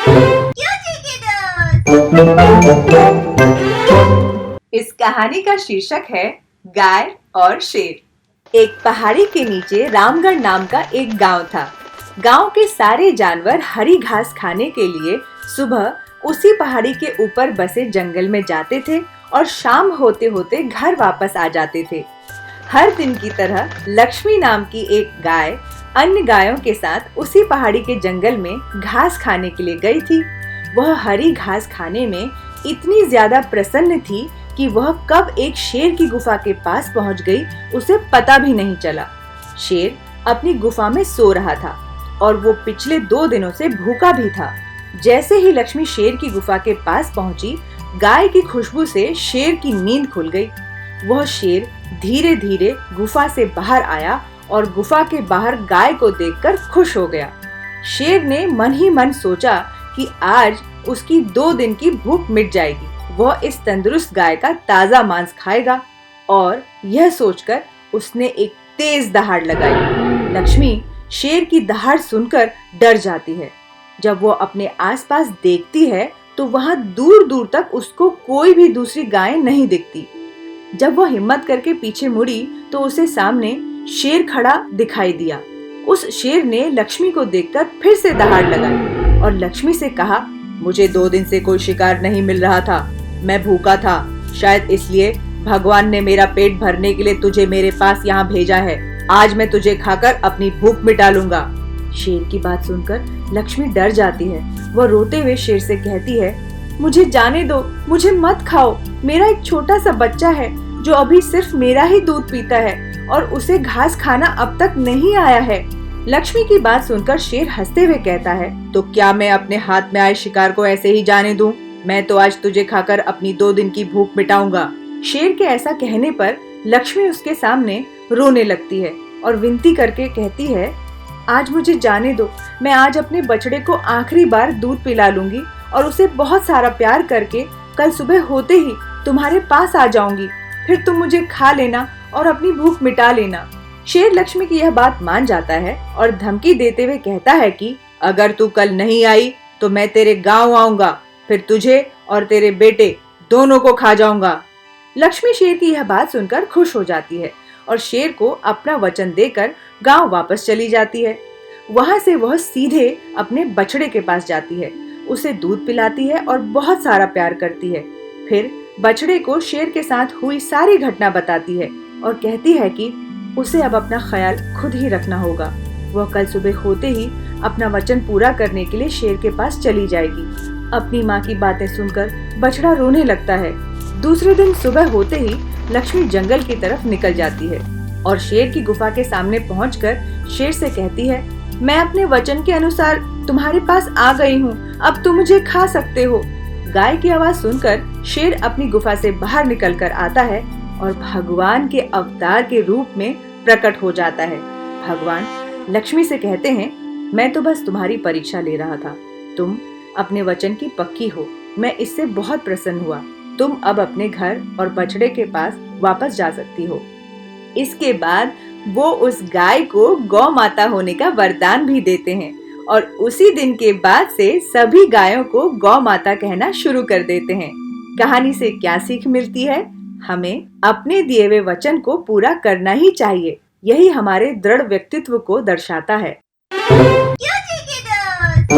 क्यों चीखे दोस्त? इस कहानी का शीर्षक है गाय और शेर। एक पहाड़ी के नीचे रामगढ़ नाम का एक गांव था। गांव के सारे जानवर हरी घास खाने के लिए सुबह उसी पहाड़ी के ऊपर बसे जंगल में जाते थे और शाम होते होते घर वापस आ जाते थे। हर दिन की तरह लक्ष्मी नाम की एक गाय अन्य गायों के साथ उसी पहाड़ी के जंगल में घास खाने के लिए गई थी। वह हरी घास खाने में इतनी ज्यादा प्रसन्न थी कि वह कब एक शेर की गुफा के पास पहुंच गई उसे पता भी नहीं चला। शेर अपनी गुफा में सो रहा था और वो पिछले 2 दिनों से भूखा भी था। जैसे ही लक्ष्मी शेर की गुफा के पास पहुंची, गाय की खुशबू से शेर की नींद खुल गई। वह शेर धीरे धीरे गुफा से बाहर आया और गुफा के बाहर गाय को देखकर खुश हो गया। शेर ने मन ही मन सोचा कि आज उसकी 2 दिन की भूख मिट जाएगी। वह इस तंदुरुस्त गाय का ताजा मांस खाएगा और यह सोचकर उसने एक तेज दहाड़ लगाई। लक्ष्मी शेर की दहाड़ सुनकर डर जाती है। जब वो अपने आसपास देखती है तो वहां दूर दूर तक उसको कोई भी दूसरी गाय नहीं दिखती। जब वो हिम्मत करके पीछे मुड़ी तो उसे सामने शेर खड़ा दिखाई दिया। उस शेर ने लक्ष्मी को देखकर फिर से दहाड़ लगाई और लक्ष्मी से कहा, मुझे 2 दिन से कोई शिकार नहीं मिल रहा था। मैं भूखा था, शायद इसलिए भगवान ने मेरा पेट भरने के लिए तुझे मेरे पास यहाँ भेजा है। आज मैं तुझे खाकर अपनी भूख मिटा लूंगा। शेर की बात सुनकर लक्ष्मी डर जाती है। वह रोते हुए शेर से कहती है, मुझे जाने दो, मुझे मत खाओ। मेरा एक छोटा सा बच्चा है जो अभी सिर्फ मेरा ही दूध पीता है और उसे घास खाना अब तक नहीं आया है। लक्ष्मी की बात सुनकर शेर हंसते हुए कहता है, तो क्या मैं अपने हाथ में आए शिकार को ऐसे ही जाने दूं? मैं तो आज तुझे खाकर अपनी 2 दिन की भूख मिटाऊंगा। शेर के ऐसा कहने पर लक्ष्मी उसके सामने रोने लगती है और विनती करके कहती है, आज मुझे जाने दो। मैं आज अपने बछड़े को आखिरी बार दूध पिला लूंगी और उसे बहुत सारा प्यार करके कल सुबह होते ही तुम्हारे पास आ जाऊंगी। फिर तुम मुझे खा लेना और अपनी भूख मिटा लेना। शेर लक्ष्मी की यह बात मान जाता है और धमकी देते हुए कहता है कि अगर तू कल नहीं आई तो मैं तेरे गांव आऊंगा, फिर तुझे और तेरे बेटे दोनों को खा जाऊंगा। लक्ष्मी शेर की यह बात सुनकर खुश हो जाती है और शेर को अपना वचन देकर गांव वापस चली जाती है। वहां से वह सीधे अपने बछड़े के पास जाती है, उसे दूध पिलाती है और बहुत सारा प्यार करती है। फिर बछड़े को शेर के साथ हुई सारी घटना बताती है और कहती है कि उसे अब अपना ख्याल खुद ही रखना होगा। वह कल सुबह होते ही अपना वचन पूरा करने के लिए शेर के पास चली जाएगी। अपनी माँ की बातें सुनकर बछड़ा रोने लगता है। दूसरे दिन सुबह होते ही लक्ष्मी जंगल की तरफ निकल जाती है और शेर की गुफा के सामने पहुंचकर शेर से कहती है, मैं अपने वचन के अनुसार तुम्हारे पास आ गई हूँ, अब तुम मुझे खा सकते हो। गाय की आवाज सुनकर शेर अपनी गुफा से बाहर निकलकर आता है और भगवान के अवतार के रूप में प्रकट हो जाता है। भगवान लक्ष्मी से कहते हैं, मैं तो बस तुम्हारी परीक्षा ले रहा था। तुम अपने वचन की पक्की हो, मैं इससे बहुत प्रसन्न हुआ। तुम अब अपने घर और बछड़े के पास वापस जा सकती हो। इसके बाद वो उस गाय को गौ माता होने का वरदान भी देते हैं और उसी दिन के बाद से सभी गायों को गौ माता कहना शुरू कर देते हैं। कहानी से क्या सीख मिलती है? हमें अपने दिए हुए वचन को पूरा करना ही चाहिए। यही हमारे दृढ़ व्यक्तित्व को दर्शाता है। क्यों चीखे दोस्त?